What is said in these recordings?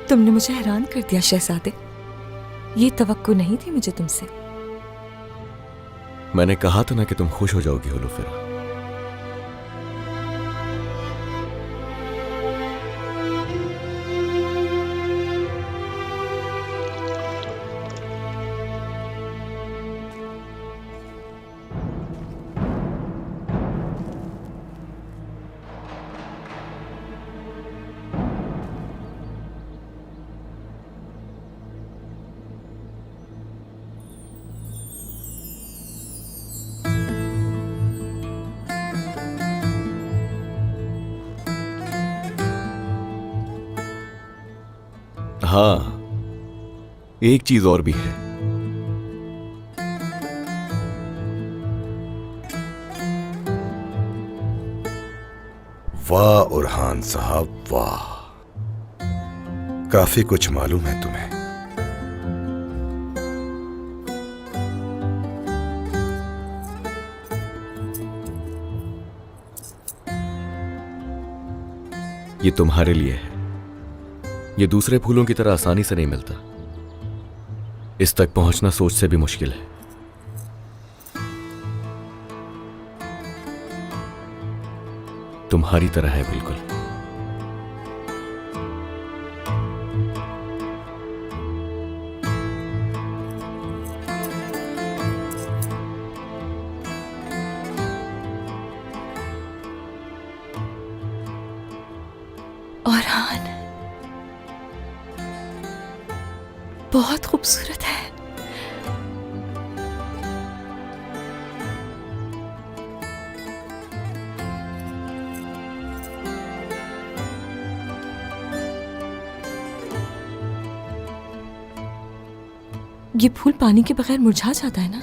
तुमने मुझे हैरान कर दिया शहजादे। ये तवक्को नहीं थी मुझे तुमसे। मैंने कहा था ना कि तुम खुश हो जाओगी होलोफेरा। हाँ, एक चीज और भी है। वाह उरहान साहब वाह, काफी कुछ मालूम है तुम्हें। ये तुम्हारे लिए है। ये दूसरे फूलों की तरह आसानी से नहीं मिलता। इस तक पहुंचना सोच से भी मुश्किल है। तुम्हारी तरह है बिल्कुल। औरहान बहुत खूबसूरत है। ये फूल पानी के बगैर मुरझा जाता है ना,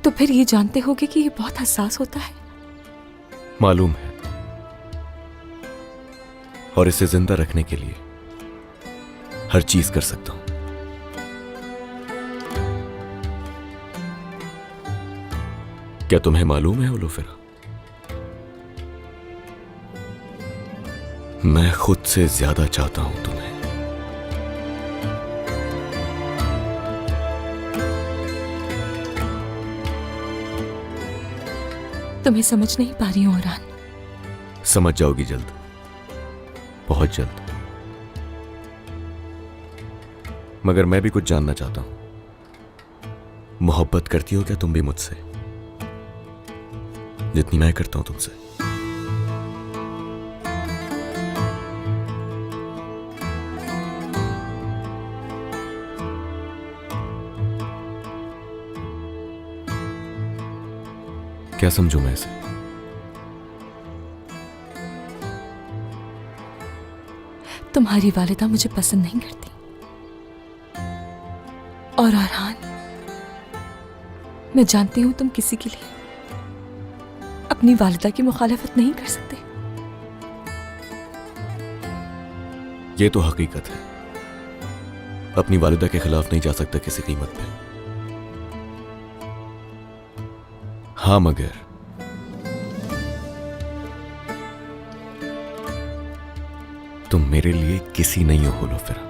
तो फिर ये जानते होगे कि ये बहुत हसास होता है। मालूम है, और इसे जिंदा रखने के लिए हर चीज कर सकता हूं। क्या तुम्हें मालूम है होलोफेरा, मैं खुद से ज्यादा चाहता हूं तुम्हें। तुम्हें समझ नहीं पा रही हूं औरहान। समझ जाओगी जल्द, बहुत जल्द। मगर मैं भी कुछ जानना चाहता हूं। मोहब्बत करती हो क्या तुम भी मुझसे, जितनी मैं करता हूं तुमसे? क्या समझूं मैं इसे? तुम्हारी वालिदा मुझे पसंद नहीं करती, और औरहान मैं जानती हूं तुम किसी के लिए अपनी वालिदा की मुखालफत नहीं कर सकते। ये तो हकीकत है, अपनी वालिदा के खिलाफ नहीं जा सकता किसी कीमत पे। हाँ, मगर तुम मेरे लिए किसी नहीं हो होलोफेरा।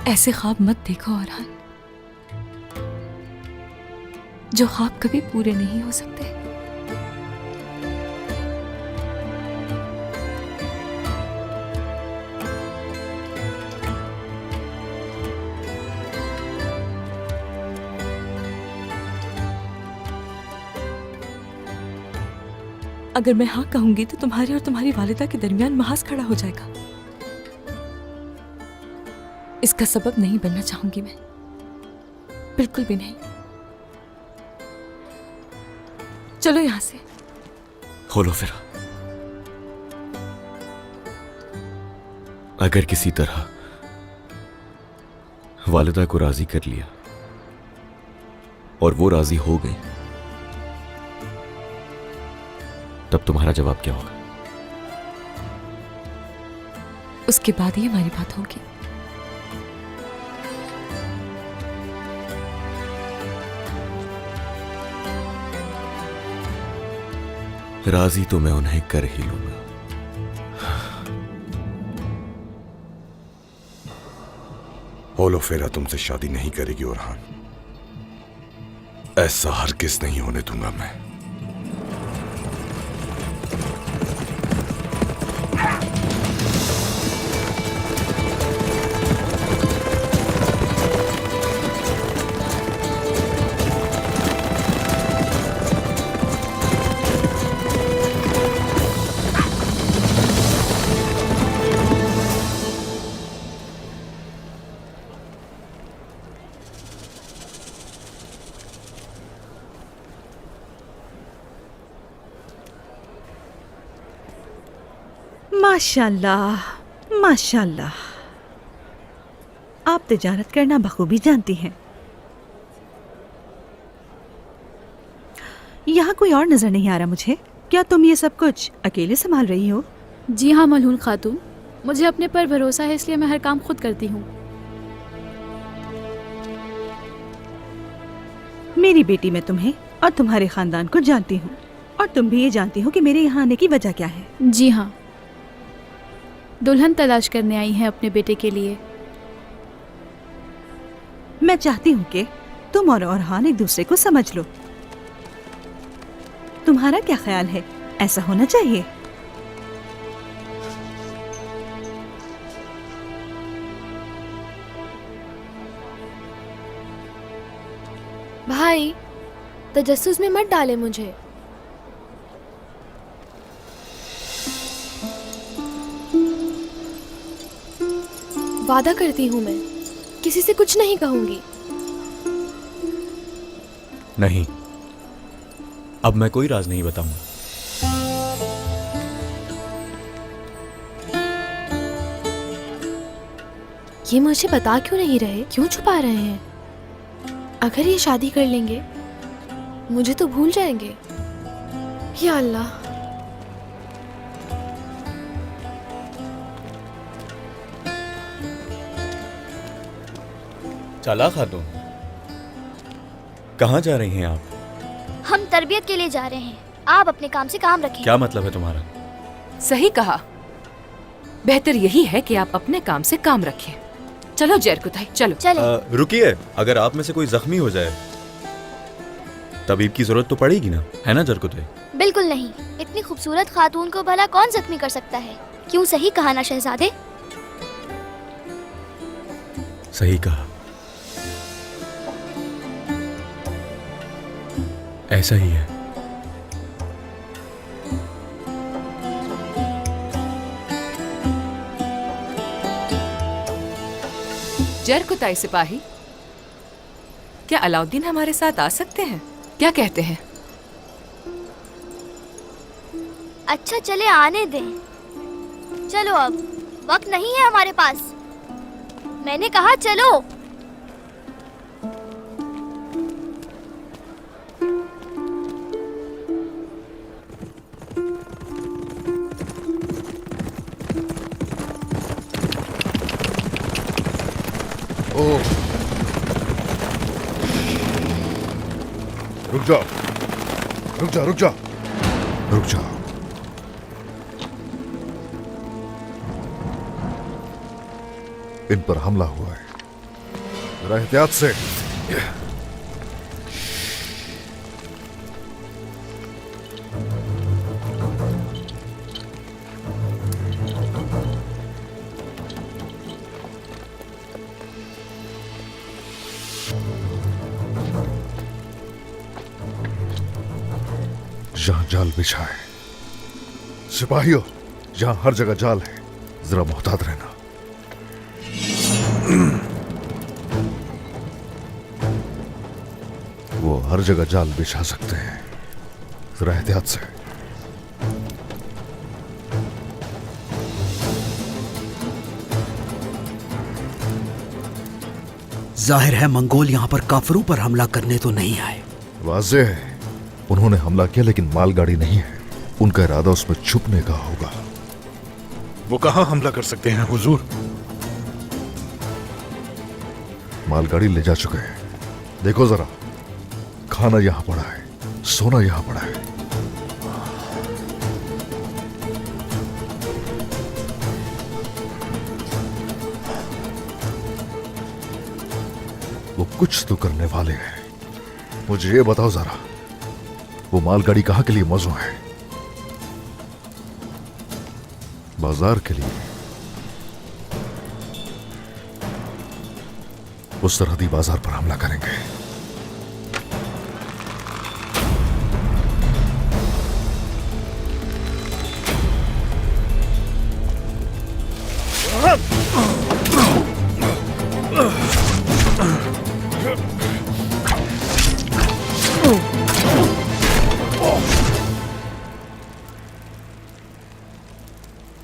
ऐसे ख्वाब मत देखो औरहान, जो ख्वाब कभी पूरे नहीं हो सकते। अगर मैं हाँ कहूंगी तो तुम्हारे और तुम्हारी वालिदा के दरमियान महाज खड़ा हो जाएगा। इसका सबब नहीं बनना चाहूंगी मैं, बिल्कुल भी नहीं। चलो यहां से। होलोफेरा, अगर किसी तरह वालिदा को राजी कर लिया और वो राजी हो गई, तब तुम्हारा जवाब क्या होगा? उसके बाद ही हमारी बात होगी। राजी तो मैं उन्हें कर ही लूंगा। ओलो फेरा तुमसे शादी नहीं करेगी ओरहान, ऐसा हरगिज नहीं होने दूंगा मैं। माशाल्लाह माशाल्लाह, आप तिजारत करना बखूबी जानती हैं। यहाँ कोई और नजर नहीं आ रहा मुझे। क्या तुम ये सब कुछ अकेले संभाल रही हो? जी हाँ मलहून खातून, मुझे अपने पर भरोसा है, इसलिए मैं हर काम खुद करती हूँ। मेरी बेटी मैं तुम्हें और तुम्हारे खानदान को जानती हूँ, और तुम भी ये जानती हो कि मेरे यहाँ आने की वजह क्या है। जी हाँ, दुल्हन तलाश करने आई हैं अपने बेटे के लिए। मैं चाहती हूँ कि तुम और ओरहान एक दूसरे को समझ लो। तुम्हारा क्या ख्याल है, ऐसा होना चाहिए? भाई, तजस्सुस में मत डाले मुझे। वादा करती हूँ मैं किसी से कुछ नहीं कहूंगी। नहीं, अब मैं कोई राज नहीं बताऊंगा। ये मुझे बता क्यों नहीं रहे, क्यों छुपा रहे हैं? अगर ये शादी कर लेंगे मुझे तो भूल जाएंगे। या अल्लाह। चाला खातून, कहाँ जा रही हैं आप? हम तरबियत के लिए जा रहे हैं, आप अपने काम से काम रखें। क्या मतलब है तुम्हारा? सही कहा, बेहतर यही है कि आप अपने काम से काम रखें। चलो जरकुताई, चलो। चले। रुकिए, अगर आप में से कोई जख्मी हो जाए तबीब की जरूरत तो पड़ेगी ना, है ना जरकुताई? बिल्कुल नहीं, इतनी खूबसूरत खातून को भला कौन जख्मी कर सकता है? क्यों, सही कहा ना शहजादे? सही कहा, ऐसा ही है। जरकुताई सिपाही, क्या अलाउद्दीन हमारे साथ आ सकते हैं? क्या कहते हैं? अच्छा चले, आने दें। चलो, अब वक्त नहीं है हमारे पास। मैंने कहा चलो। रुक जाओ, रुक जाओ, रुक जाओ, रुक जाओ। इन पर हमला हुआ है, जरा एहतियात से। जहां जाल बिछा है, सिपाहियों, जहां हर जगह जाल है, जरा मोहतात रहना। वो हर जगह जाल बिछा सकते हैं, जरा एहतियात से। जाहिर है मंगोल यहाँ पर काफिरों पर हमला करने तो नहीं आए। वाज़ेह है, उन्होंने हमला किया लेकिन मालगाड़ी नहीं है, उनका इरादा उसमें छुपने का होगा। वो कहाँ हमला कर सकते हैं हुजूर? मालगाड़ी ले जा चुके हैं। देखो जरा, खाना यहां पड़ा है, सोना यहां पड़ा है। कुछ तो करने वाले हैं। मुझे ये बताओ जरा, वो मालगाड़ी कहाँ के लिए मौजूद है? बाजार के लिए। उस सरहदी बाजार पर हमला करेंगे।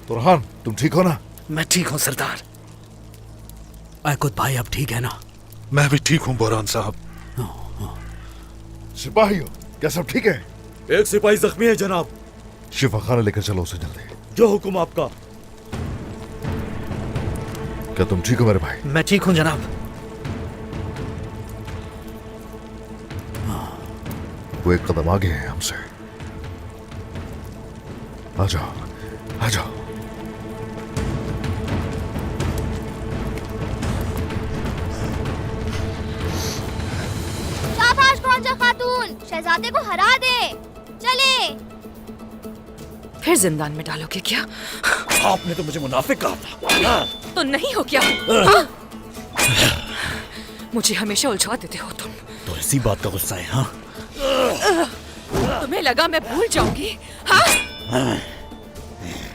तुरहान, तुम ठीक हो ना? मैं ठीक हूँ सरदार। अयकुत भाई अब ठीक है ना? मैं भी ठीक हूँ बोरान साहब। सिपाहियों, क्या सब ठीक है? एक सिपाही जख्मी है जनाब। शिफा खाना लेकर चलो उसे जल्दी। जो हुक्म आपका। क्या तुम ठीक हो मेरे भाई? मैं ठीक हूँ जनाब। वो एक कदम आगे है हमसे। आ जाओ, आ जाओ। शाबाश गौंजा खातून, शहजादे को हरा दे। चले। फिर जिंदान में डालोगे क्या? आपने तो मुझे मुनाफिक कहा था। तो नहीं हो क्या? मुझे हमेशा उलझा देते हो तुम। तो इसी बात का गुस्सा है? हाँ, तुम्हें लगा मैं भूल जाऊंगी? हाँ?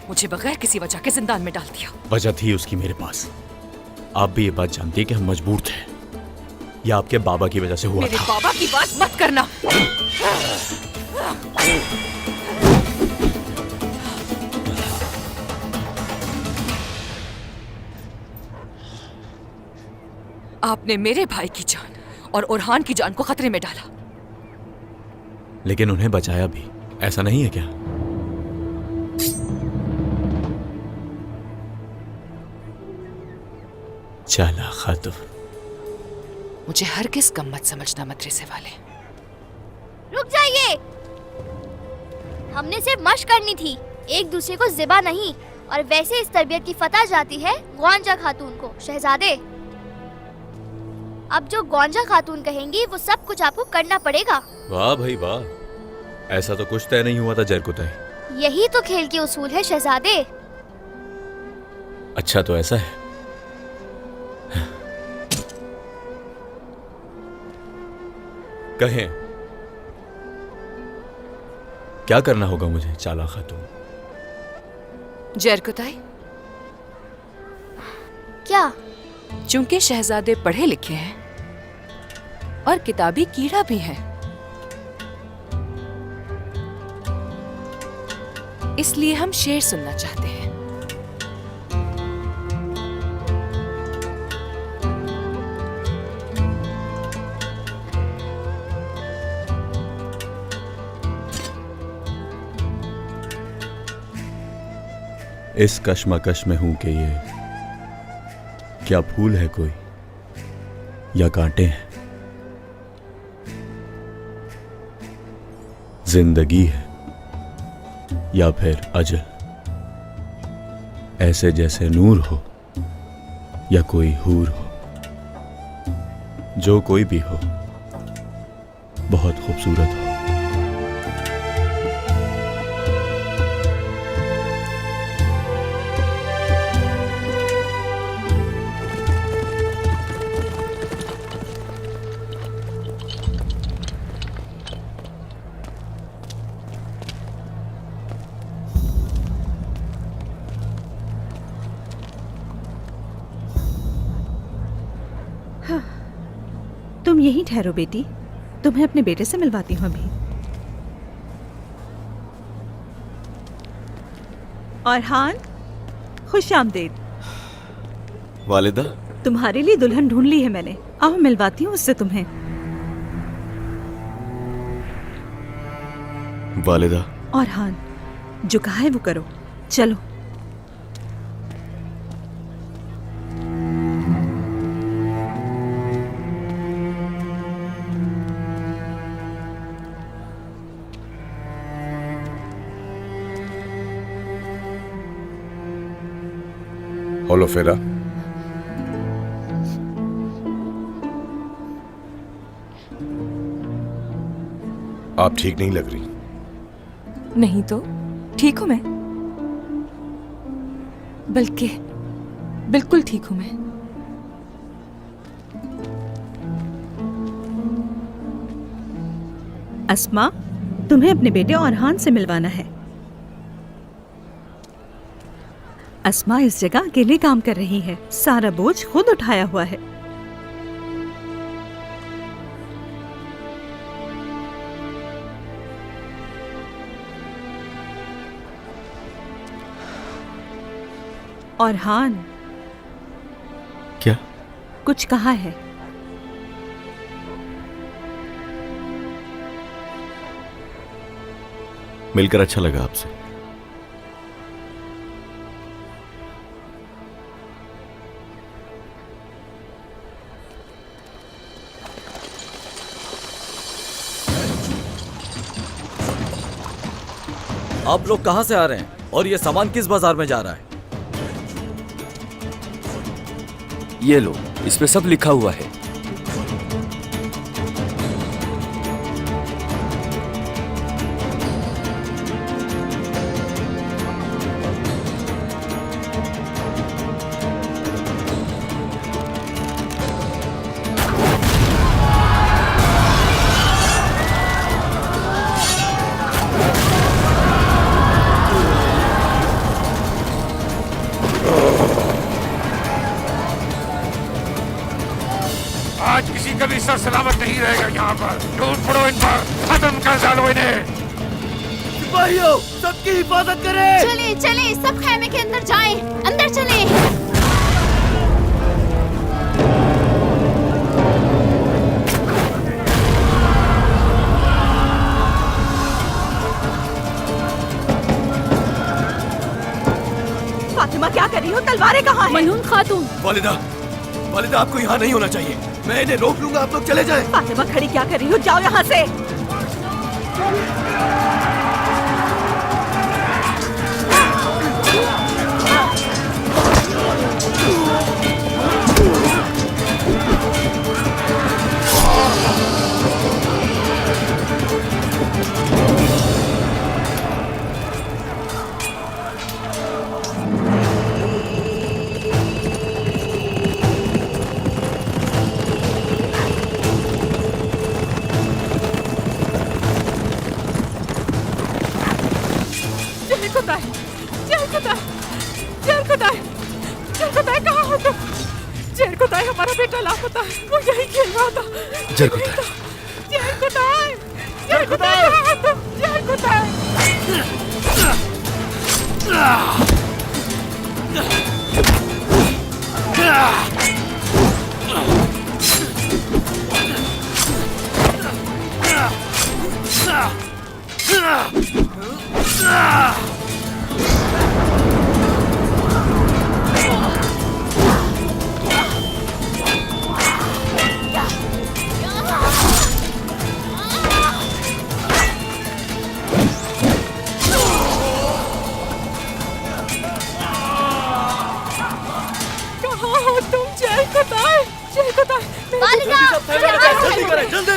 मुझे बगैर किसी वजह के जिंदान में डाल दिया। वजह थी उसकी मेरे पास। आप भी ये बात जानती है कि हम मजबूर थे। ये आपके बाबा की वजह से हुआ मेरे था। बाबा की बात मत करना। आपने मेरे भाई की जान और ओरहान की जान को खतरे में डाला। लेकिन उन्हें बचाया भी, ऐसा नहीं है क्या? चला खातून। मुझे हरगिज़ कम मत समझना मदरसे वाले। रुक जाइए। हमने सिर्फ मशक करनी थी, एक दूसरे को ज़िबा नहीं। और वैसे इस तरबियत की फतह जाती है गौंजा खातून को। शहजादे, अब जो गौंजा खातून कहेंगी वो सब कुछ आपको करना पड़ेगा। वाह भाई वाह, ऐसा तो कुछ तय नहीं हुआ था जरकुतई। यही तो खेल के उसूल है शहजादे। अच्छा तो ऐसा है। कहें क्या करना होगा मुझे चाला खातून? जरकुतई, क्या? चूंकि शहजादे पढ़े लिखे हैं और किताबी कीड़ा भी है, इसलिए हम शेर सुनना चाहते हैं। इस कश्मकश में हूं कि ये क्या फूल है कोई या कांटे हैं? जिंदगी है या फिर अजल? ऐसे जैसे नूर हो या कोई हूर हो, जो कोई भी हो बहुत खूबसूरत हो। तुम यहीं ठहरो बेटी, तुम्हें अपने बेटे से मिलवाती हूँ अभी। ओरहान, खुश आमदीद। वालिदा, तुम्हारे लिए दुल्हन ढूंढ ली है मैंने। आओ मिलवाती हूँ उससे तुम्हें। वालिदा। ओरहान, जो कहा है वो करो। चलो। होलोफेरा, आप ठीक नहीं लग रही। नहीं तो ठीक हूं मैं, बल्कि बिल्कुल ठीक हूं मैं। अस्मा, तुम्हें अपने बेटे औरहान से मिलवाना है। अस्मा इस जगह अकेले काम कर रही है, सारा बोझ खुद उठाया हुआ है। औरहान, क्या? कुछ कहा है? मिलकर अच्छा लगा आपसे। आप लोग कहां से आ रहे हैं और ये सामान किस बाजार में जा रहा है? ये लो, इस पे सब लिखा हुआ है। आज किसी का भी सर सलामत नहीं रहेगा यहाँ पर। टूट पड़ो इन पर, खत्म कर डालो इन्हें। सिपाहियों, सबकी हिफाजत करें। चले चले, सब खैमे के अंदर जाएं, अंदर चले। फातिमा, क्या कर रही हो? तलवारें कहाँ हैं? मनून खातून। वालिदा, वालिदा आपको यहाँ नहीं होना चाहिए। मैं इन्हें रोक लूंगा, आप लोग चले जाएं। फातिमा, खड़ी क्या कर रही हो? जाओ यहाँ से। हमारा बेटा लापता है, वो यही खेल रहा था। वालिदा, जल्दी करें, जल्दी।